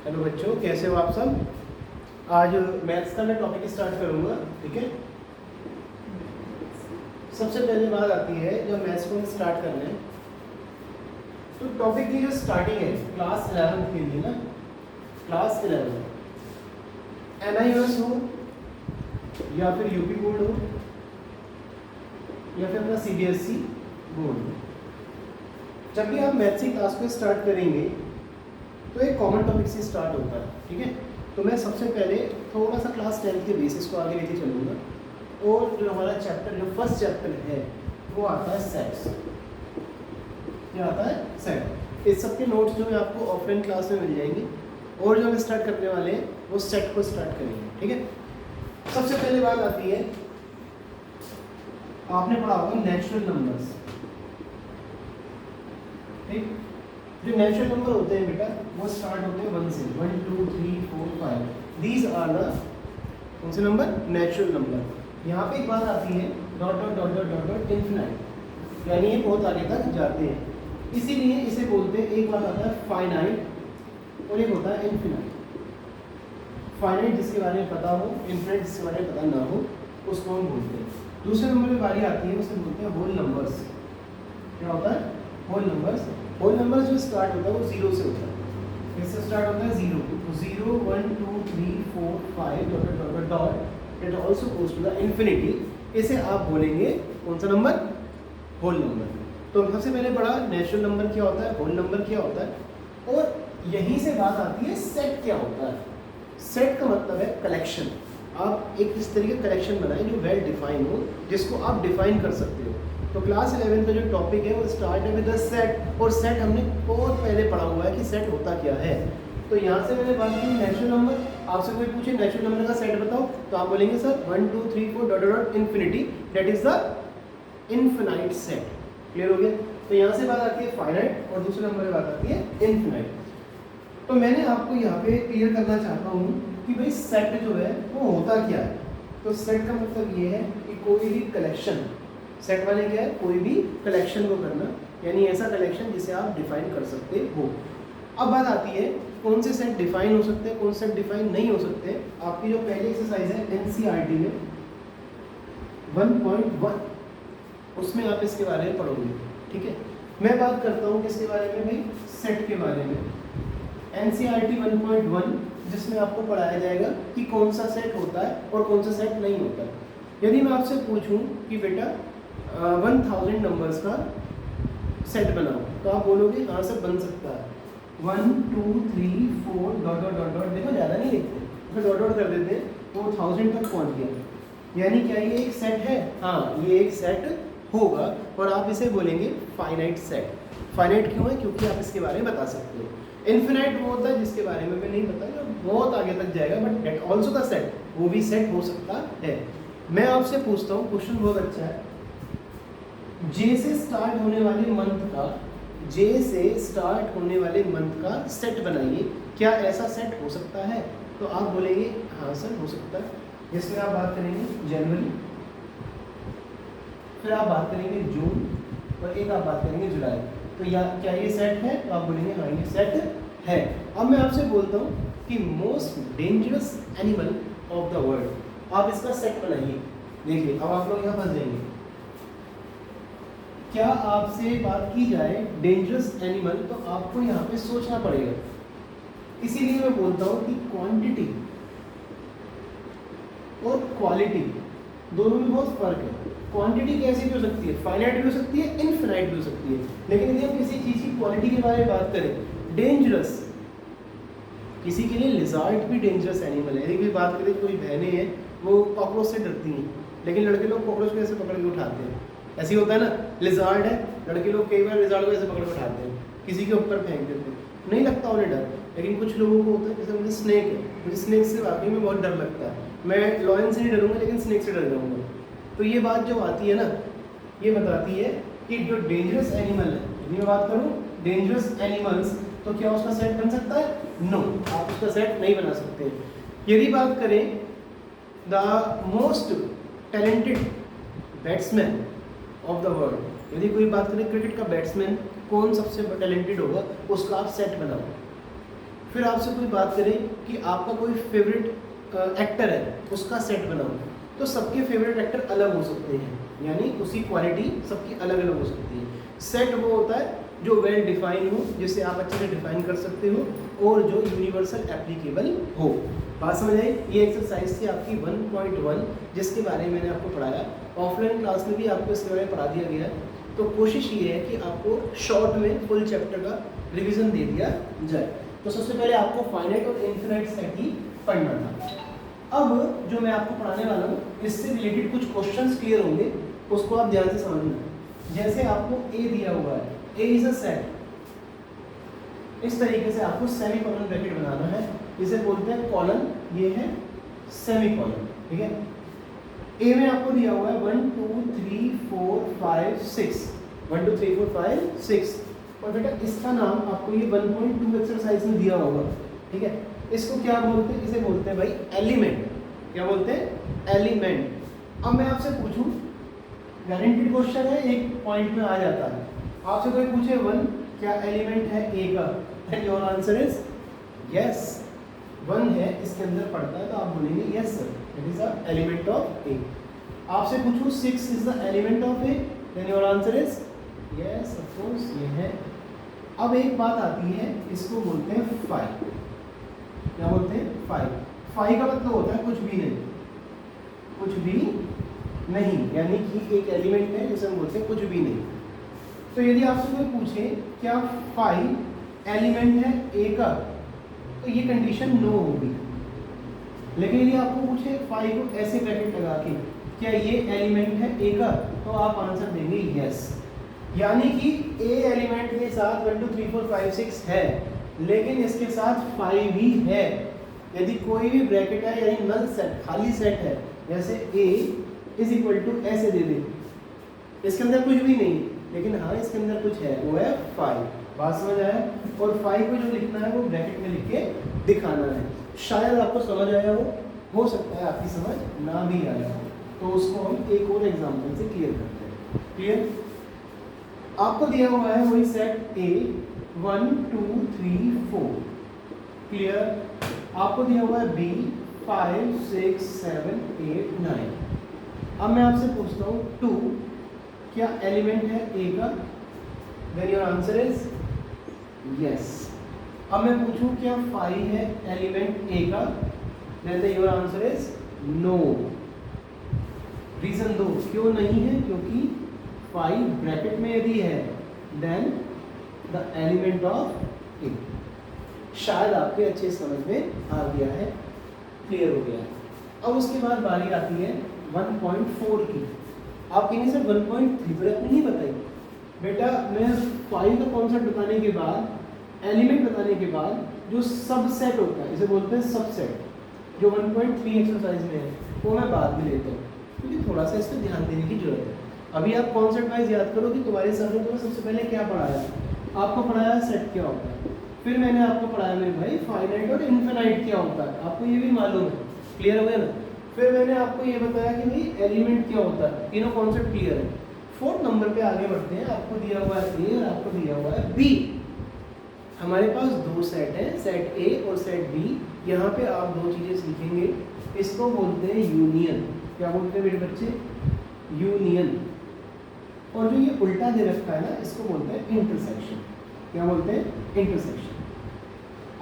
Hello बच्चों, कैसे हो आप सब। आज मैथ्स का मैं टॉपिक स्टार्ट करूंगा। ठीक है, सबसे पहले बात आती है जब मैथ्स को स्टार्ट करना है तो टॉपिक की जो स्टार्टिंग है क्लास 11 के लिए ना, क्लास 11 NIOS हो या फिर यूपी बोर्ड हो या फिर अपना CBSE बोर्ड हो, जब भी आप मैथ्स की क्लास को स्टार्ट करेंगे तो एक कॉमन टॉपिक से स्टार्ट होता है। ठीक है, तो मैं सबसे पहले थोड़ा सा क्लास 10 के बेसिस को आगे लेके चलूँगा और जो हमारा चैप्टर जो फर्स्ट चैप्टर है वो आता है सेट्स। क्या आता है? सेट। इस सब के नोट्स जो है आपको ऑफलाइन क्लास में मिल जाएंगे और जो हम स्टार्ट करने वाले हैं वो सेट को स्टार्ट करेंगे। ठीक है, सबसे पहले बात आती है, आपने पढ़ा होगा नेचुरल नंबर्स। ठीक, जो नेचुरल नंबर होते हैं बेटा वो स्टार्ट होते हैं 1 से, 1 2 3 4 5। दीज आर द कौन से नंबर? Natural number. यहाँ पे एक बात आती है dot dot dot dot dot dot infinite, यानी ये बहुत आगे तक जाते हैं, इसीलिए इसे बोलते हैं। एक बात आता है फाइनाइट और एक होता है इन्फिनाइट। फाइनाइट जिसके बारे में पता हो, इन्फिनाइट जिसके बारे में पता ना हो, उसको हम बोलते हैं। दूसरे नंबर में बारी आती है, उसे बोलते हैं होल नंबर्स। क्या होता है? Whole numbers. होल नंबर जो स्टार्ट होता है वो 0 से होता है। इससे स्टार्ट होता है 0, तो 0 1 2 3 4 5 dot dot dot dot it also goes to the infinity. इसे आप बोलेंगे कौन सा नंबर? Whole number. तो सबसे पहले पढ़ा नेचुरल नंबर क्या होता है, होल नंबर क्या होता है, और यहीं से बात आती है सेट क्या होता है। सेट का मतलब है कलेक्शन। आप एक इस तरीके कलेक्शन बनाएं जो वेल डिफाइन हो, जिसको आप डिफाइन कर सकते हो। तो क्लास 11 का जो टॉपिक है वो स्टार्ट है विद द सेट, और सेट हमने बहुत पहले पढ़ा हुआ है कि सेट होता क्या है। तो यहाँ से मैंने बात की नेचुरल नंबर। आपसे कोई पूछे नेचुरल नंबर का सेट बताओ तो आप बोलेंगे sir 1 2 3 4 dot dot infinity, that is the infinite set. Clear हो गया? तो यहाँ से बात आती है फाइनाइट और दूसरे नंबर में बात आती है इनफिनाइट। तो मैंने आपको यहाँ पे क्लियर करना चाहता हूँ कि भाई सेट जो है वो होता क्या है। तो सेट का मतलब ये है कि कोई भी कलेक्शन, सेट वाले क्या है? कोई भी कलेक्शन को करना, यानी ऐसा कलेक्शन जिसे आप डिफाइन कर सकते हो। अब बात आती है कौन से सेट डिफाइन हो सकते हैं, कौन से सेट डिफाइन नहीं हो सकते। आपकी जो पहली एक्सरसाइज है NCERT में 1.1, उसमें आप इसके बारे में पढ़ोगे। ठीक है, मैं बात करता हूँ किसके बारे में भाई? सेट के बारे में। NCERT 1.1 जिसमें आपको पढ़ाया जाएगा कि कौन सा सेट होता है और कौन सा सेट नहीं होता। यदि मैं आपसे पूछूं कि बेटा 1000 नंबर्स का सेट बनाओ, तो आप बोलोगे हाँ सर बन सकता है। 1 2 3 4 डॉट डॉट डॉट डॉट, देखो ज़्यादा नहीं लिखते, फिर डॉट डॉट कर देते हैं, वो 1000 तक पहुँच गया। यानी क्या ये एक सेट है? हाँ, ये एक सेट होगा और आप इसे बोलेंगे फाइनाइट सेट। फाइनाइट क्यों है? क्योंकि आप इसके बारे में बता सकते हो। इन्फिनाइट वो होता है जिसके बारे में मैं नहीं बता, जो बहुत आगे तक जाएगा, बट डेट ऑल्सो का सेट, वो भी सेट हो सकता है। मैं आपसे पूछता हूँ, क्वेश्चन बहुत अच्छा है, जे से स्टार्ट होने वाले मंथ का, जे से स्टार्ट होने वाले मंथ का सेट बनाइए। क्या ऐसा सेट हो सकता है? तो आप बोलेंगे हाँ सर हो सकता है। जिसमें आप बात करेंगे जनवरी, फिर आप बात करेंगे जून और एक आप बात करेंगे जुलाई। तो या क्या ये सेट है? तो आप बोलेंगे हाँ ये सेट है। अब मैं आपसे बोलता हूँ कि most dangerous animal of the world, आप इसका सेट बनाइए। देखिए अब आप लोग यहाँ फंस जाएंगे। क्या आपसे बात की जाए डेंजरस एनिमल तो आपको यहाँ पे सोचना पड़ेगा। इसीलिए मैं बोलता हूँ कि क्वांटिटी और क्वालिटी दोनों में बहुत फर्क है। क्वांटिटी कैसी भी हो सकती है, फाइनाइट भी हो सकती है, इनफिनाइट भी हो सकती है। लेकिन यदि हम किसी चीज़ की क्वालिटी के बारे में बात करें, डेंजरस, किसी के लिए लिजार्ड भी डेंजरस एनिमल है। यदि कोई बात करें, कोई बहनें हैं वो कॉकरोच से डरती हैं, लेकिन लड़के लोग कॉकरोच को ऐसे पकड़ के उठाते हैं। ऐसे ही होता है ना, लिजार्ड है, लड़के लोग कई बार लिजार्ड को ऐसे पकड़ के उठाते हैं, किसी के ऊपर फेंक देते हैं, नहीं लगता उन्हें डर। लेकिन कुछ लोगों को होता है, जैसे मुझे स्नेक है, मुझे स्नेक से वाकई में बहुत डर लगता है। मैं लॉयन से नहीं डरूंगा लेकिन स्नेक से डर जाऊंगा। तो ये बात जो आती है ना, ये बताती है कि जो डेंजरस एनिमल है, यदि मैं बात करूँ डेंजरस एनिमल्स, तो क्या उसका सेट बन सकता है? नो, आप उसका सेट नहीं बना सकते। यदि बात करें the most talented batsman of the world, यदि कोई बात करें क्रिकेट का बैट्समैन कौन सबसे टैलेंटेड होगा, उसका आप सेट बनाओ। फिर आपसे कोई बात करे कि आपका कोई फेवरेट एक्टर है, उसका सेट बनाओ, तो सबके फेवरेट एक्टर अलग हो सकते हैं, यानी उसकी क्वालिटी सबकी अलग अलग हो सकती है। सेट वो होता है जो वेल डिफाइन हो, जिसे आप अच्छे से डिफाइन कर सकते हो और जो यूनिवर्सल एप्लीकेबल हो। बात समझ आई? ये एक्सरसाइज थी आपकी 1.1 जिसके बारे में मैंने आपको पढ़ाया। ऑफलाइन क्लास में भी आपको इसके बारे में पढ़ा दिया गया। तो कोशिश ये है कि आपको शॉर्ट में फुल चैप्टर का रिवीजन दे दिया जाए। तो सबसे पहले आपको फाइनाइट और इनफिनाइट सेट ही पढ़ना था। अब जो मैं आपको पढ़ाने वाला हूँ इससे रिलेटेड कुछ क्वेश्चंस क्लियर होंगे, उसको आप ध्यान से समझना। जैसे आपको ए दिया हुआ है, ए इज अ सेट, इस तरीके से आपको सेमी कॉलन ब्रैकेट बनाना है, इसे बोलते हैं कॉलन, ये है सेमी कॉलन, ठीक है। ए में आपको दिया हुआ है 1 2 3 4 5 6, 1 2 3 4 5 6, और बेटा इसका नाम आपको ये 1.2 एक्सरसाइज में दिया होगा, ठीक है। इसको क्या बोलते हैं? इसे बोलते हैं भाई एलिमेंट। क्या बोलते हैं? एलिमेंट। अब मैं आपसे पूछूं, गारंटीड क्वेश्चन है, एक पॉइंट में आ जाता है। आपसे कोई पूछे 1 क्या एलिमेंट है ए का, and your answer is yes, 1 है इसके अंदर पड़ता है, तो आप बोलेंगे yes sir, it is the element of A. आपसे पूछूं 6 is the element of A, then your answer is yes, of course ये है। अब एक बात आती है, इसको बोलते हैं 5। क्या बोलते हैं? 5। 5 का मतलब होता है कुछ भी नहीं, कुछ भी नहीं, यानी कि एक एलिमेंट है जिसे हम बोलते हैं कुछ भी नहीं। तो यदि आपसे कोई पूछे क्या 5 एलिमेंट है ए का, तो ये कंडीशन नो होगी। लेकिन यदि आपको पूछे 5 को ऐसे ब्रैकेट लगा के क्या ये एलिमेंट है ए का, तो आप आंसर देंगे यस। यानी कि ए एलिमेंट के साथ 1 2 3 4 5 6 है, लेकिन इसके साथ 5 भी है। यदि कोई भी ब्रैकेट है यानी नल सेट, खाली सेट है, जैसे ए इज इक्वल टू ऐसे दे दे, इसके अंदर कुछ भी नहीं, लेकिन हाँ इसके अंदर कुछ है, वो है 5। बात समझ आया? और 5 को जो लिखना है वो ब्रैकेट में लिख के दिखाना है। शायद आपको समझ आया हो सकता है आपकी समझ ना भी आया हो, तो उसको हम एक और एग्जांपल से क्लियर करते हैं। क्लियर? आपको दिया हुआ है वही सेट ए 1 2 3 4, क्लियर। आपको दिया हुआ है बी 5 6 7 8 9। अब मैं आपसे पूछता हूँ 2 क्या एलिमेंट है ए का, then your answer is yes. अब मैं पूछूं क्या 5 है एलिमेंट ए का, then your answer is no. Reason दो क्यों नहीं है, क्योंकि 5 ब्रैकेट में यदि है देन द एलिमेंट ऑफ ए। शायद आपके अच्छे समझ में आ गया है, क्लियर हो गया है। अब उसके बाद बारी आती है 1.4 की। आप कहेंगे सर 1.3 पर आपने नहीं बताई। बेटा मैं 5 का कॉन्सेप्ट बताने के बाद, एलिमेंट बताने के बाद जो सबसेट होता है, इसे बोलते हैं सबसेट, जो 1.3 एक्सरसाइज में है, वो मैं बाद में लेता हूँ, क्योंकि थोड़ा सा इस पर ध्यान देने की जरूरत है। अभी आप कॉन्सेप्ट वाइज याद करो कि तुम्हारे सामने तुम्हें सबसे पहले क्या पढ़ाया। आपको पढ़ाया सेट क्या होता है, फिर मैंने आपको पढ़ाया मेरे भाई फाइनाइट और इनफिनाइट क्या होता है, आपको ये भी मालूम है, क्लियर हो गया ना। फिर मैंने आपको ये बताया कि भाई एलिमेंट क्या होता है, तीनों कॉन्सेप्ट क्लियर है। 4th नंबर पे आगे बढ़ते हैं। आपको दिया हुआ है ए और आपको दिया हुआ है बी। हमारे पास 2 सेट हैं, सेट ए और सेट बी। यहाँ पे आप 2 चीज़ें सीखेंगे, इसको बोलते हैं यूनियन। क्या बोलते हैं मेरे बच्चे? यूनियन। और जो ये उल्टा दे रखा है ना, इसको बोलते हैं इंटरसेक्शन। क्या बोलते हैं? इंटरसेक्शन।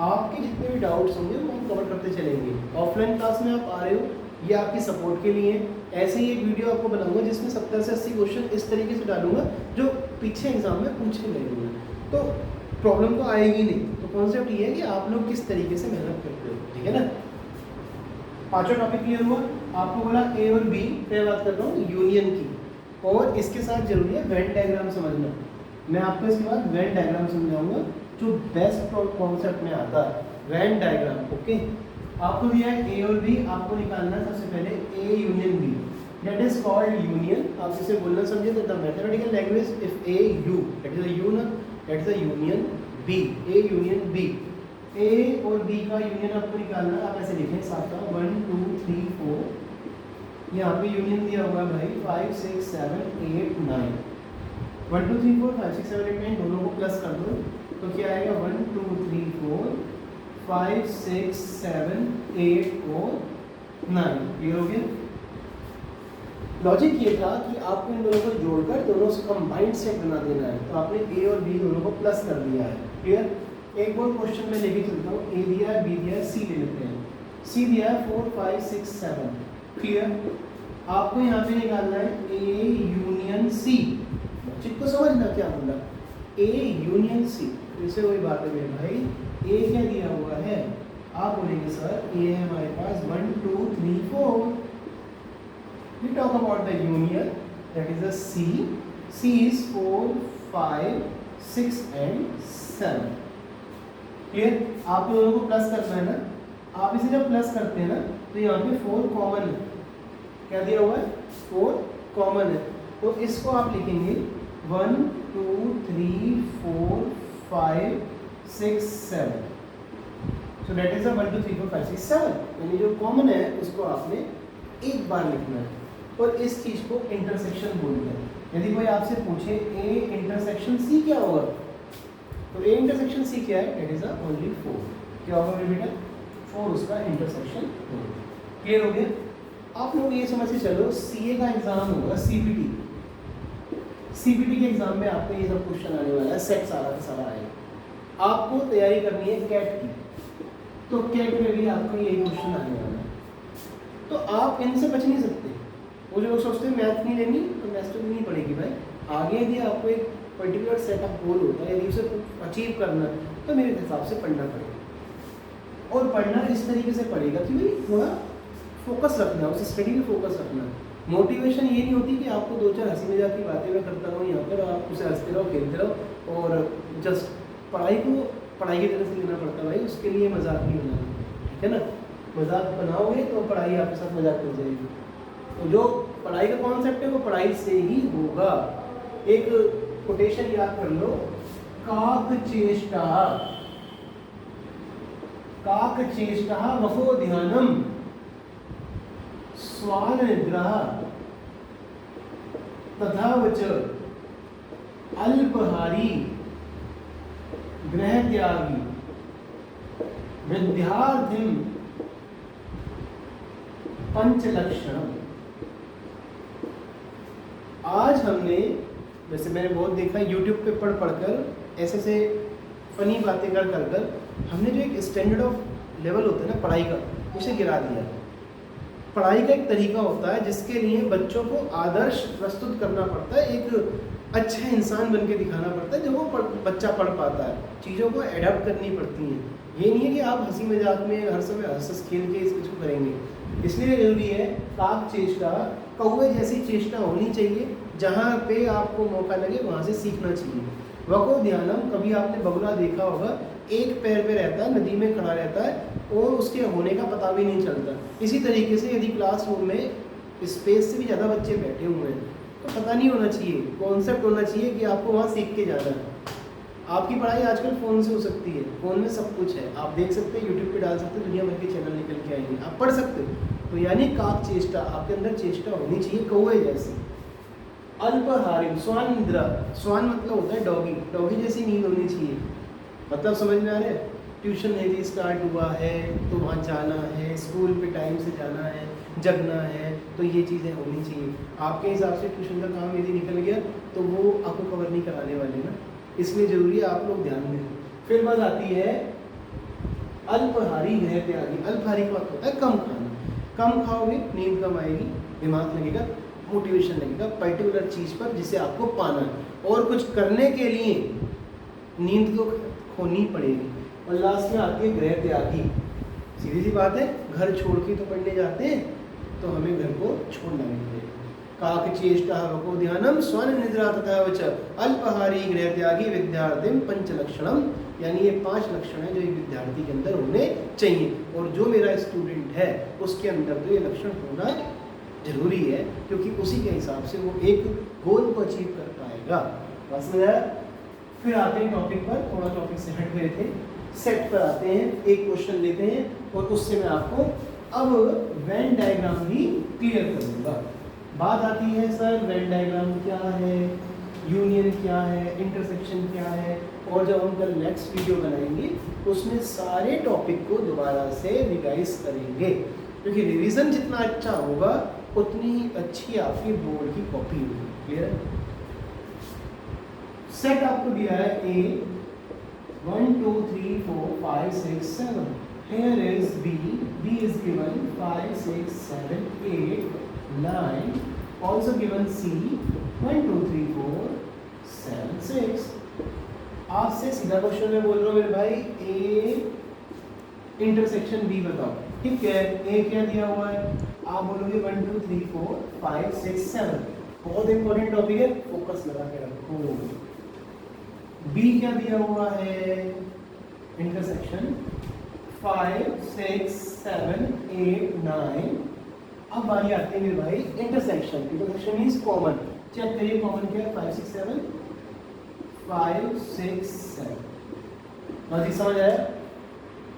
आपके जितने भी डाउट्स होंगे वो हम कवर करते चलेंगे। ऑफलाइन क्लास में आप आ रहे हो, ये आपकी सपोर्ट के लिए। ऐसे ही एक वीडियो आपको बनाऊंगा जिसमें 70 से 80 क्वेश्चन इस तरीके से डालूंगा जो पीछे एग्जाम में पूछे गए होंगे, तो प्रॉब्लम तो आएगी नहीं। तो कॉन्सेप्ट ये है कि आप लोग किस तरीके से मेहनत करते हो, ठीक है ना। 5वां टॉपिक क्लियर हुआ। आपको बोला ए और बी, मैं बात कर रहा हूँ यूनियन की, और इसके साथ जरूरी है वेन डायग्राम समझना। मैं आपको इसके बाद वेन डायग्राम समझाऊंगा जो बेस्ट कॉन्सेप्ट में आता है, वेन डायग्राम। ओके, आपको दिया है ए और बी, आपको निकालना है सबसे पहले A union B, that is called union. आप इसे बोलना समझे तो the mathematical language if A U, that is a U ना, that is a union B, A union B. A और बी का यूनियन आपको निकालना है, आप ऐसे लिखें साथ का 1 2 3 4। यहाँ पे यूनियन दिया हुआ है भाई 5 6 7 8 9, 1 2 3 4 5 6 7 8 9, दोनों को प्लस कर दो तो क्या आएगा 1 2 3 4 5 6 7 8 और 9। क्लियर हो गया? लॉजिक ये था कि आपको इन दोनों को जोड़कर दोनों से कंबाइंड सेट बना देना है, तो आपने ए और बी दोनों को प्लस कर दिया है। क्लियर? एक और क्वेश्चन में लेके चलता हूँ। ए दिया है, बी दिया है, सी ले लेते हैं। सी दिया है 4 5 6 7। क्लियर? आपको यहाँ पे निकालना है ए यूनियन सी। लॉजिक को समझना क्या बोला, ए यूनियन सी। इसे वही बात है मेरे भाई, ए क्या दिया हुआ है, आप बोलेंगे सर ए है हमारे पास 1 2 3 4। We talk about the union, that is a C. C is 4 5 6 and 7. Clear? आप लोगों को प्लस करना है ना, आप इसे जब प्लस करते हैं ना तो यहाँ पे 4 कॉमन है। क्या दिया हुआ है? 4 कॉमन है, तो इसको आप लिखेंगे 1 2 3 4 5 6 7। So that is a 1 2 3 4 5 6 7, यानी जो कॉमन है उसको आपने एक बार लिखना है और इस चीज को इंटरसेक्शन बोलते हैं। यदि कोई आपसे पूछे ए इंटरसेक्शन सी क्या होगा, तो ए इंटरसेक्शन सी क्या है? It is only 4। क्या होगा मेरे बेटा? 4 उसका इंटरसेक्शन होगा। क्लियर हो गया? आप लोग ये समझ के चलो, सीए का एग्जाम होगा सीपीटी। सीपीटी के एग्जाम में आपको ये सब क्वेश्चन आने वाला है, सेट सारा का सारा आएगा। आपको तैयारी करनी है कैट की, तो कैट में भी आपको यही क्वेश्चन आने वाला है, तो आप इनसे बच नहीं सकते। वो जो लोग सोचते हैं मैथ नहीं लेनी, तो मैथ तो नहीं पड़ेगी भाई। आगे यदि आपको एक पर्टिकुलर सेटअप गोल होता है, यदि उसे अचीव करना, तो मेरे हिसाब से पढ़ना पड़ेगा। और पढ़ना इस तरीके से पड़ेगा कि भाई थोड़ा फोकस रखना, उस स्टडी में फोकस रखना। मोटिवेशन ये नहीं होती कि आपको 2 4 हंसी मजाक की बातें मैं करता रहूँ यहाँ पर, आप उसे हंसते रहो खेलते रहो और जस्ट पढ़ाई को पढ़ाई की तरह से लेना पड़ता है भाई। उसके लिए मजाक नहीं बनाना, ठीक है ना? मजाक बनाओगे तो पढ़ाई आपके साथ मजाक कर जाएगी। तो जो पढ़ाई का कॉन्सेप्ट है वो पढ़ाई से ही होगा। एक कोटेशन याद कर लो, काक चेष्टा वको ध्यानम स्वान निद्रा तथा वच अल्पहारी गृह त्यागी विद्यार्थिम पंचलक्षण। आज हमने, वैसे मैंने बहुत देखा यूट्यूब पे पढ़कर ऐसे फनी बातें कर हमने जो एक स्टैंडर्ड ऑफ लेवल होता है ना पढ़ाई का, उसे गिरा दिया। पढ़ाई का एक तरीका होता है जिसके लिए बच्चों को आदर्श प्रस्तुत करना पड़ता है, एक अच्छा इंसान बन के दिखाना पड़ता है जब वो बच्चा पढ़ पाता है। चीज़ों को एडप्ट करनी पड़ती हैं। ये नहीं है कि आप हंसी मजाक में हर समय हंस खेल के इस चीज़ को करेंगे। इसलिए जरूरी है काक चेष्टा, कौवे जैसी चेष्टा होनी चाहिए। जहाँ पे आपको मौका लगे वहाँ से सीखना चाहिए। वको ध्यानम, कभी आपने बगुला देखा होगा, एक पैर पे रहता है, नदी में खड़ा रहता है और उसके होने का पता भी नहीं चलता। इसी तरीके से यदि क्लासरूम में स्पेस से भी ज़्यादा बच्चे बैठे हुए हैं तो पता नहीं होना चाहिए, कॉन्सेप्ट होना चाहिए कि आपको वहाँ सीख के जाना है। आपकी पढ़ाई आजकल फ़ोन से हो सकती है, फ़ोन में सब कुछ है, आप देख सकते हैं, यूट्यूब पे डाल सकते हैं, दुनिया भर के चैनल निकल के आएंगे, आप पढ़ सकते हो। तो यानी काक चेष्टा, आपके अंदर चेष्टा होनी चाहिए कौवे जैसी। अल्पहारिम, स्वान निद्रा, स्वान मतलब होता है डॉगी, डॉगी जैसी नींद होनी चाहिए। मतलब समझ में आ रहा है? ट्यूशन यदि स्टार्ट हुआ है तो वहाँ जाना है, स्कूल पे टाइम से जाना है, जगना है, तो ये चीज़ें होनी चाहिए। आपके हिसाब से ट्यूशन का काम यदि निकल गया तो वो आपको कवर नहीं कराने वाले ना, इसलिए ज़रूरी है आप लोग ध्यान दें। फिर बात आती है अल्पहारी गृह त्यागी। अल्पहारी का मतलब होता है कम खाना, कम खाओगे नींद कम आएगी, दिमाग लगेगा, मोटिवेशन लगेगा पर्टिकुलर चीज़ पर जिसे आपको पाना है, और कुछ करने के लिए नींद को खोनी पड़ेगी। और लास्ट में आती है गृह त्यागी। सीधी सी बात है, घर छोड़ के तो पढ़ने जाते हैं तो हमें घर को छोड़ना नहीं पड़ेगा। काक चेष्टा वको ध्यानम स्वान निद्रा तथा वच अल्पहारी गृह त्यागी विद्यार्थिम पंचलक्षणम, यानी ये 5 लक्षण है जो एक विद्यार्थी के अंदर होने चाहिए। और जो मेरा स्टूडेंट है उसके अंदर तो ये लक्षण होना जरूरी है, क्योंकि उसी के हिसाब से वो एक गोल को अचीव कर पाएगा। बस फिर आते हैं टॉपिक पर, थोड़ा टॉपिक से हट गए थे, सेट पर आते हैं। एक क्वेश्चन लेते हैं और उससे मैं आपको अब वेन डायग्राम भी क्लियर कर दूंगा। बात आती है सर वेन डायग्राम क्या है, यूनियन क्या है, इंटरसेक्शन क्या है, और जब हम कल नेक्स्ट वीडियो बनाएंगे उसमें सारे टॉपिक को दोबारा से रिवाइज करेंगे, क्योंकि रिवीजन जितना अच्छा होगा उतनी ही अच्छी आपकी बोर्ड की कॉपी होगी। क्लियर? सेट आपको दिया है ए 1 2 3 4 5 6 7, here is b is given 5 6 7 8 9, also given c 1 2 3 4 7 6। आपसे सीधा क्वेश्चन में बोल रहा हूँ मेरे भाई ए इंटरसेक्शन बी बताओ। ठीक है, ए क्या दिया हुआ है, आप बोलोगे 1 2 3 4 5 6 7, बहुत इंपॉर्टेंट टॉपिक है, फोकस लगा के रखो। बी क्या दिया हुआ है, इंटरसेक्शन 5 6 7 8 9। अब बारी आती है मेरे भाई intersection. Intersection means common. Check करिए कॉमन क्या है, 5 6 7 5 6 7। लॉजिक समझ आया?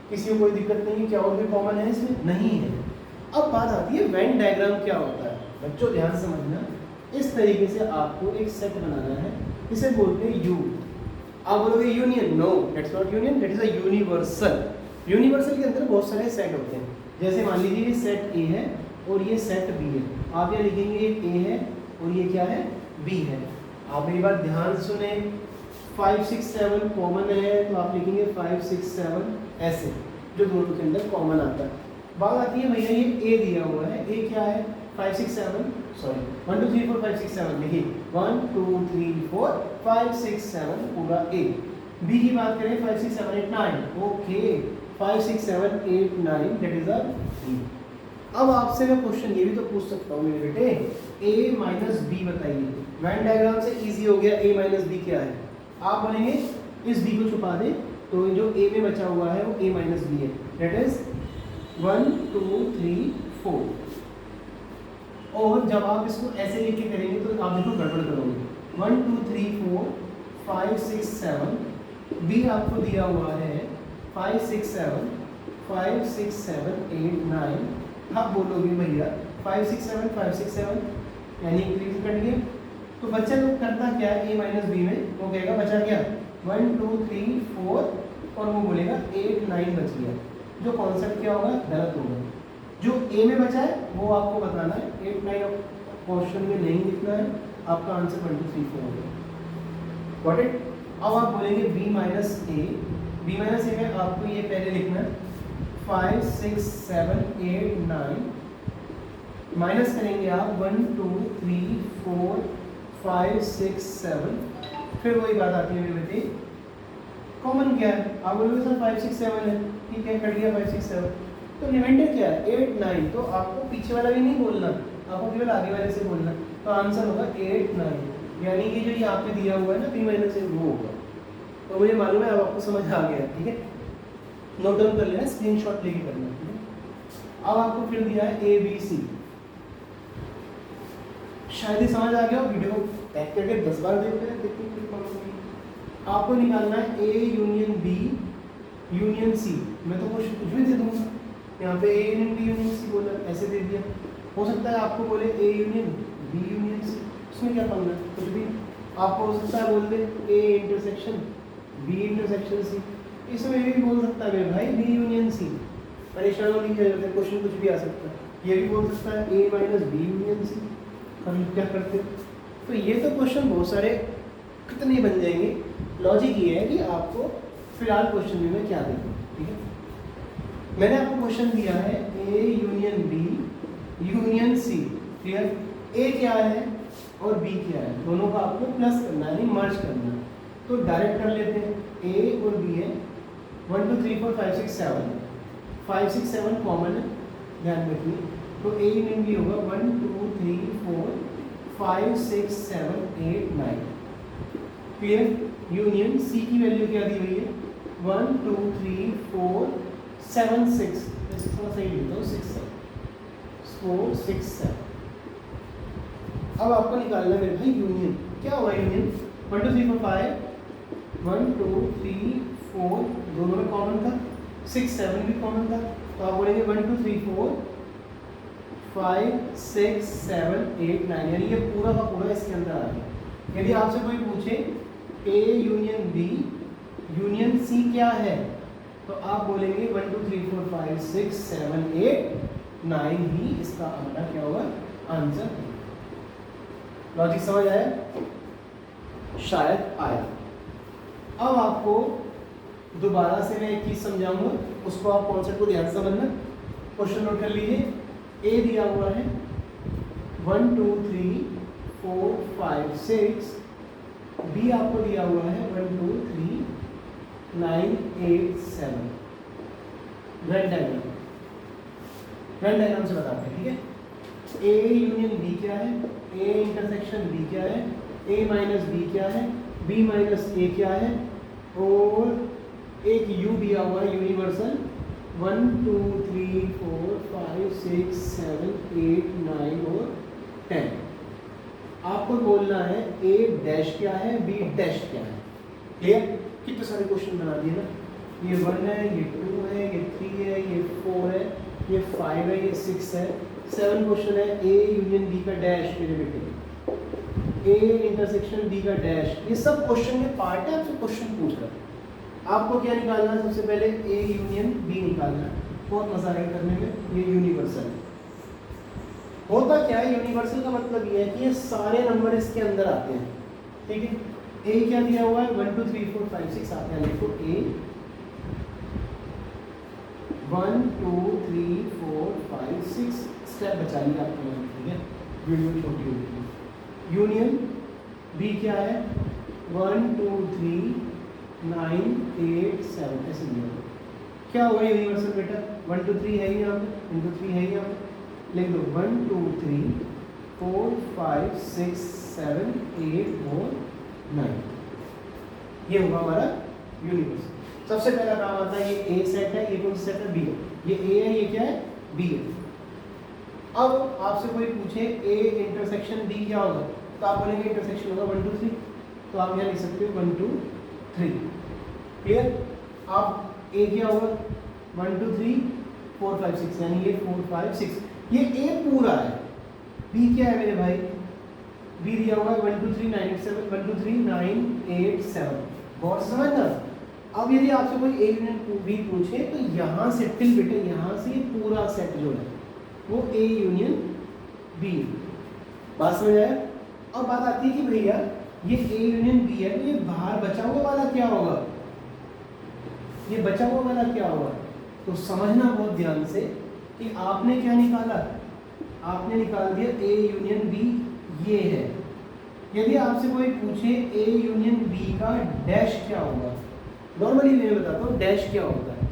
किसी को कोई दिक्कत नहीं, क्या और भी कॉमन है इसमें? नहीं है। अब बात आती है वेन डायग्राम क्या होता है। बच्चों ध्यान से समझना, इस तरीके से आपको एक सेट बनाना है, इसे बोलते हैं यू। आप बोलोगे union, no that's not union, that is a universal. Universal के अंदर बहुत सारे सेट होते हैं। जैसे मान लीजिए ये सेट ए है और ये सेट बी है, आप ये लिखेंगे ए है और ये क्या है, बी है। आप एक बार ध्यान सुने, 5 6 7 कॉमन है तो आप लिखेंगे 5 6 7 ऐसे, जो दोनों के अंदर कॉमन आता है। बात आती है भैया ये ए दिया हुआ है, ए क्या है 5 6 7 सॉरी 1 2 3 4 5 6 7 लिखिए 1 2 3 4 5 6 7 पूरा ए। बी की बात करें 5 6 7 8 9, okay 5 6 7 8 9 that is a B. अब आपसे मैं क्वेश्चन ये भी तो पूछ सकता हूँ मेरे बेटे, a माइनस बी बताइए। वेन डायग्राम से इजी हो गया, a माइनस बी क्या है। आप बोलेंगे इस b को छुपा दें तो जो a में बचा हुआ है वो a माइनस बी है, दैट इज 1 2 3 4। और जब आप इसको ऐसे लिख के करेंगे तो आप देखो गड़बड़ करोगे। 1 2 3 4 5 6 7, b आपको दिया हुआ है 5 6 7 5 6 7 8 9। आप बोलोगे भैया 5 6 7 5 6 7 यानी इंक्रीज कट गया, तो बच्चा लोग करता क्या है, a माइनस बी में वो कहेगा बचा क्या 1 2 3 4 और वो बोलेगा 8 9 बच गया। जो कॉन्सेप्ट क्या होगा, गलत होगा। जो a में बचा है वो आपको बताना है, 8 9 क्वेश्चन में नहीं लिखना है, आपका आंसर 1 2 3 4 होगा। Got it? अब आप बोलेंगे b माइनस ए में आपको ये पहले लिखना है 5 6 7 8 9, माइनस करेंगे आप 1 2 3 4 5 6 7। फिर वही बात आती है मेरे बेटे, कॉमन क्या है, आप बोलोगे सर 5 6 7 है, ठीक है कट गया 5 6 7, तो रिमाइंडर क्या है 8 9। तो आपको पीछे वाला भी नहीं बोलना, आपको केवल आगे वाले से बोलना, तो आंसर होगा 8 9। यानी कि जो यहाँ पे दिया हुआ है ना b माइनस ए वो होगा। तो मुझे मालूम है अब आपको समझ आ गया, ठीक है, नोट डाउन कर लेना, स्क्रीनशॉट लेके करना। ठीक है, अब आपको फिर दिया है ए बी सी, शायद ही समझ आ गया, वीडियो को बैक करके 10 बार देखते हैं, देखते आपको निकालना है A union B union C. मैं तो कुछ भी दे दूंगा, यहाँ पे A union B union C बोला, ऐसे दे दिया। हो सकता है आपको बोले A union B union C, उसमें क्या करना है, कुछ भी आपको हो सकता है बोल दे A intersection B intersection C, इसमें भी बोल सकता है मेरे भाई बी यूनियन सी। परेशान होने की जरूरत है, क्वेश्चन कुछ भी आ सकता है। ये भी बोल सकता है ए माइनस बी यूनियन सी। हम क्या करते हैं, तो ये तो क्वेश्चन बहुत सारे कितने बन जाएंगे। लॉजिक ये है कि आपको फिलहाल क्वेश्चन में क्या दें, ठीक है। मैंने आपको क्वेश्चन दिया है A union B union C, clear. A क्या है और बी क्या है, दोनों का आपको प्लस करना है, यानी मर्ज करना है। तो डायरेक्ट कर लेते हैं, ए और बी है 1 2 3 4 5 6 7, 5 6 7 कॉमन है, ध्यान रखिए। तो ए यूनियन बी होगा 1 2 3 4 5 6 7 8 9, क्लियर। यूनियन सी की वैल्यू क्या दी हुई है 1 2 3 4 7 6, थोड़ा सही लिखता हूँ 6 7 4 6 7। अब आपको निकालना है मेरे भाई यूनियन, क्या होगा यूनियन 1 2 3 4 5 1 2 3 4 दोनों में कॉमन था, 6 7 भी कॉमन था, तो आप बोलेंगे 1 2 3 4 5 6 7 8 9, यानी ये पूरा का पूरा इसके अंदर आ गया। यदि आपसे कोई पूछे A union B union C क्या है, तो आप बोलेंगे 1 2 3 4 5 6 7 8 9 ही इसका हमारा क्या होगा आंसर। लॉजिक समझ आया? शायद आया। अब आपको दोबारा से मैं एक चीज समझाऊंगा, उसको आप कॉन्सेप्ट को ध्यान से समझना। क्वेश्चन नोट कर लीजिए। ए दिया हुआ है 1 2 3 4 5 6, बी आपको दिया हुआ है 1 2 3 9 8 7। वेन डायग्राम से बताते हैं, ठीक है। ए यूनियन बी क्या है, ए इंटरसेक्शन बी क्या है, ए माइनस बी क्या है, बी माइनस ए क्या है, और एक यू दिया हुआ है यूनिवर्सल 1 2 3 4 5 6 7 8 9 और 10। आपको बोलना है ए डैश क्या है, बी डैश क्या है। क्लियर? कितने सारे क्वेश्चन बना दिए ना। ये 1 है, ये 2 है, ये 3 है, ये 4 है, ये 5 है, ये 6 है, 7 क्वेश्चन है। ए यूनियन बी का डैश मेरे बेटे, ए इंटरसेक्शन बी का डैश, ये सब क्वेश्चन के पार्ट है। आपसे क्वेश्चन पूछ रहा है, आपको क्या निकालना है? सबसे पहले ए यूनियन बी निकालना है। बहुत मजा आएगा करने में। ये यूनिवर्सल होता क्या है? यूनिवर्सल का मतलब ये है कि ये सारे नंबर इसके अंदर आते हैं, ठीक है। ए क्या दिया हुआ है 1 2 3 4 5 6 आते हैं, लिखो ए 1 2 3 4 5 6 स्टेप बचा लिया आपको, ठीक है। वीडियो छोटी होगी। यूनियन बी क्या है 1 2 3 9 8 7, ऐसे लिया क्या हुआ यूनिवर्सल बेटा? 1 2 3 है ही यहाँ पे, 1 2 3 है ही यहाँ पे, लिख दो 1 2 3 4 5 6 7 8 और 9। ये होगा हमारा यूनिवर्सल। सबसे पहला काम आता है, ये ए सेट है, ये कौन सा सेट है? बी है। ये ए है, ये क्या है? बी है। अब आपसे कोई पूछे ए इंटरसेक्शन बी क्या होगा, तो आप बोलेंगे इंटरसेक्शन होगा 1 2 3, तो आप यहाँ लिख सकते हो 1 2 3। क्लियर? आप ए क्या होगा 1 2 3 4 5 6, यानी ये 4 5 6, ये ए पूरा है। बी क्या है मेरे भाई? बी दिया हुआ है 1 2 3 9 8 7, 1 2 3 9 8 7। गौर से समझना। अब यदि आपसे कोई ए यूनियन बी पूछे तो यहाँ से टिल बेटे, यहाँ से ये पूरा सेट जो है वो ए यूनियन बी। बात समझ आया? अब बात आती है कि भैया ये ए यूनियन बी है, तो ये बाहर बचा हुआ वाला क्या होगा? ये बचा हुआ वाला क्या होगा? तो समझना बहुत ध्यान से कि आपने क्या निकाला, आपने निकाल दिया ए यूनियन बी, ये है। यदि आपसे कोई पूछे ए यूनियन बी का डैश क्या होगा, नॉर्मली मैं बताता हूँ डैश क्या होता है।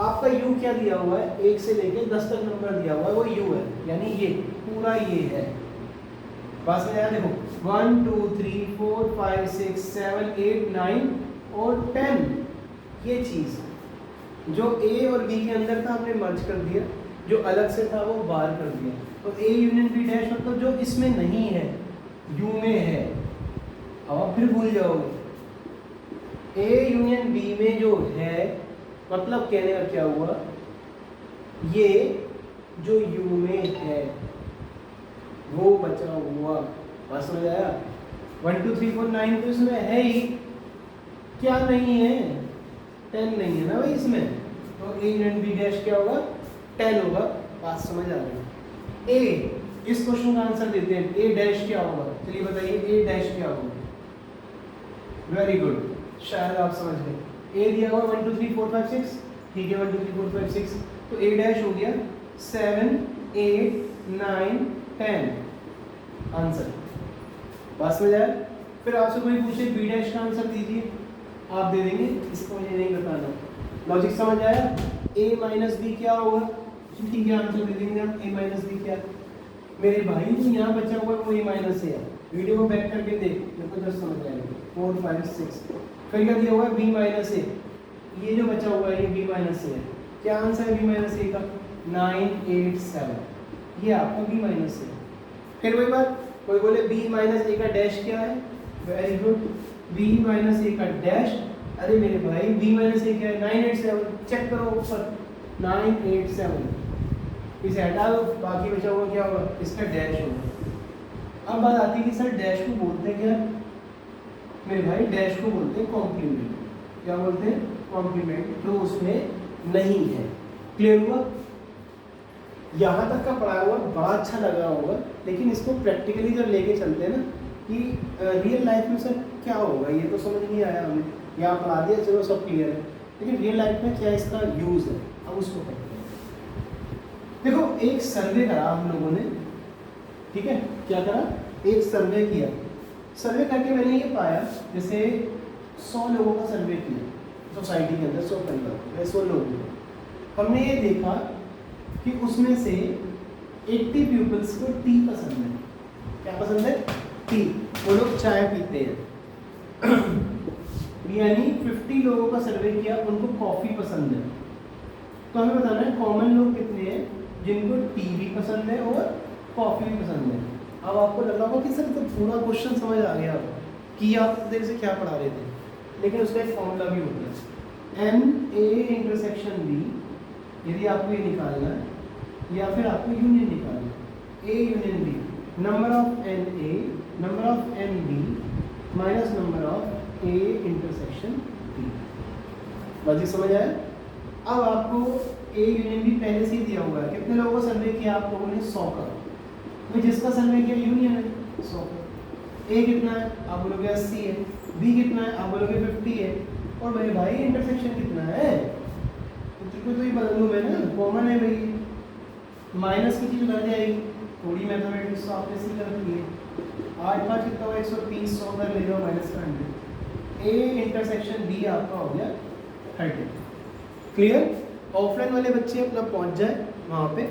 आपका यू क्या दिया हुआ है, 1 से लेके 10 तक नंबर दिया हुआ है, वो यू है, यानी ये पूरा ये है। बस में देखो 1 2 3 4 5 6 7 8 9 और 10, ये चीज़ जो ए और बी के अंदर था हमने मर्ज कर दिया, जो अलग से था वो बाहर कर दिया। तो ए यूनियन बी डैश मतलब जो इसमें नहीं है, यू में है। अब आप फिर भूल जाओगे, ए यूनियन बी में जो है, मतलब कहने का क्या हुआ, ये जो यू में है वो बचा हुआ। बात समझ आया? 1 2 3 4 9 तो इसमें है ही, क्या नहीं है? 10 नहीं है ना भाई इसमें, तो ए यूनियन बी डैश क्या होगा? 10 होगा। बात समझ आ रही है? ए, इस क्वेश्चन का आंसर देते हैं, ए डैश क्या होगा? चलिए बताइए ए डैश क्या होगा? वेरी गुड, शायद आप समझ गए। ए दिया हुआ 1 2 3 4 5 6, ठीक है 1 2 3 4 5 6, तो ए डैश हो गया 7 8 9 10 आंसर। बात समझ आया? फिर आपसे कोई पूछे बी डैश का आंसर दीजिए, आप दे देंगे, इसको मुझे नहीं बताना। लॉजिक समझ आया? ए माइनस बी क्या होगा? ठीक है आंसर दे देंगे आप, ए माइनस बी क्या? मेरे भाई जो यहाँ बचा हुआ है वो ए माइनस है। वीडियो को बैक करके देख, मेरे को जस्ट समझ आएगा। 4 5 6, फिर क्या दिया हुआ है? बी माइनस ए, ये जो बचा हुआ है ये बी माइनस ए है। क्या आंसर है बी माइनस ए का? 9 8 7, ये आपका बी माइनस ए। फिर वही बात, कोई बोले बी माइनस ए का डैश क्या है? वेरी गुड, बी माइनस ए का डैश। अरे मेरे भाई बी माइनस ए क्या है? 9 8 7, चेक करो ऊपर 9 8 7, इसे हटा दो, बाकी बचा हुआ क्या होगा? इसका डैश होगा। अब बात आती है कि सर डैश को बोलते हैं क्या? मेरे भाई डैश को बोलते हैं कॉम्प्लीमेंट। क्या बोलते हैं, कॉम्प्लीमेंट, जो उसमें नहीं है। क्लियर हुआ? यहाँ तक का पढ़ाया हुआ बड़ा अच्छा लगा होगा, लेकिन इसको प्रैक्टिकली जब लेके चलते हैं ना कि रियल लाइफ में सर क्या होगा, ये तो समझ नहीं आया हमें, यहाँ पढ़ा दिया चलो सब क्लियर है, लेकिन रियल लाइफ में क्या इसका यूज़ है, अब उसको पढ़ते हैं। देखो एक सर्वे करा हम लोगों ने, ठीक है, क्या करा, एक सर्वे किया। सर्वे करके मैंने ये पाया, जैसे 100 लोगों का सर्वे किया सोसाइटी के अंदर, 100 परिवार, 100 लोगों को, हमने ये देखा कि उसमें से 80 पीपल्स को टी पसंद है। क्या पसंद है? टी। वो लोग चाय पीते हैं। यानी 50 लोगों का सर्वे किया, उनको कॉफ़ी पसंद है। तो हमें बताना है कॉमन लोग कितने हैं जिनको टी भी पसंद है और कॉफ़ी भी पसंद है। अब आपको लग रहा होगा कि सर तो पूरा क्वेश्चन समझ आ गया कि आप देर से क्या पढ़ा रहे थे, लेकिन उसका एक फॉर्मूला भी होता है, NA इंटरसेक्शन B। यदि आपको ये निकालना है या फिर आपको यूनियन निकालना है, A union B, number of NA number of NB minus number of A intersection B। बात समझ आया? अब आपको A यूनियन B पहले से ही दिया हुआ है। कितने लोगों का सर्वे किया आप लोगों ने? 100 का। तो जिसका सर्वे किया यूनियन है 100 का। A कितना है? आप बोलोगे 80 है। B कितना है? आप बोलोगे 50 है। और मेरे भाई इंटरसेक्शन कितना है? तो ये बदल दूँ मैं ना, कॉमन है भाई, माइनस की चीज़ उधर जाएगी। थोड़ी मैथमेटिक्स तो आपने सीख रखी है। 8 5 कितना हुआ? 130, 100 कर ले जाओ माइनस का 100। A इंटरसेक्शन B आपका हो गया 30। क्लियर? ऑफलाइन वाले बच्चे अपना पहुंच जाए वहाँ पे,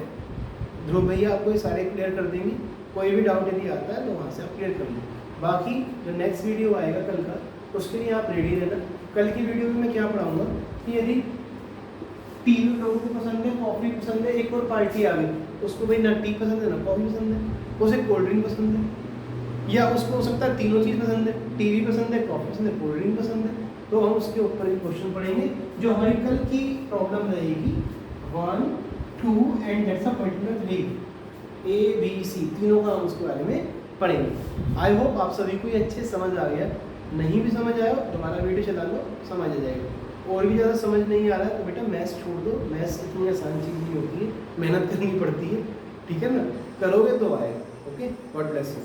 ध्रुव भैया आपको ये सारे क्लियर कर देंगे। कोई भी डाउट यदि आता है तो वहाँ से आप क्लियर कर लें। बाकी जो नेक्स्ट वीडियो आएगा कल का, उसके लिए आप रेडी रहना। कल की वीडियो में मैं क्या पढ़ाऊँगा कि यदि टी लोगों को पसंद है, कॉफ़ी पसंद है, एक और पार्टी आ गई, उसको भाई ना टी पसंद है ना कॉफ़ी पसंद है, उसे कोल्ड ड्रिंक पसंद है, या उसको हो सकता है तीनों चीज़ पसंद है, टी भी पसंद है, कॉफ़ी पसंद है, कोल्ड ड्रिंक पसंद है। तो हम उसके ऊपर एक क्वेश्चन पढ़ेंगे जो हमारी कल की प्रॉब्लम रहेगी 1 2 and that's a particular way, ABC, तीनों का हम उसके बारे में पढ़ेंगे। आई होप आप सभी को ये अच्छे समझ आ गया। नहीं भी समझ आया दोबारा वीडियो चला लो, समझ आ जाएगा। और भी ज़्यादा समझ नहीं आ रहा है तो बेटा मैथ्स छोड़ दो, मैथ्स इतनी आसान चीज़ नहीं होती है, मेहनत करनी पड़ती है, ठीक है ना, करोगे तो आएगा। Okay, God bless you.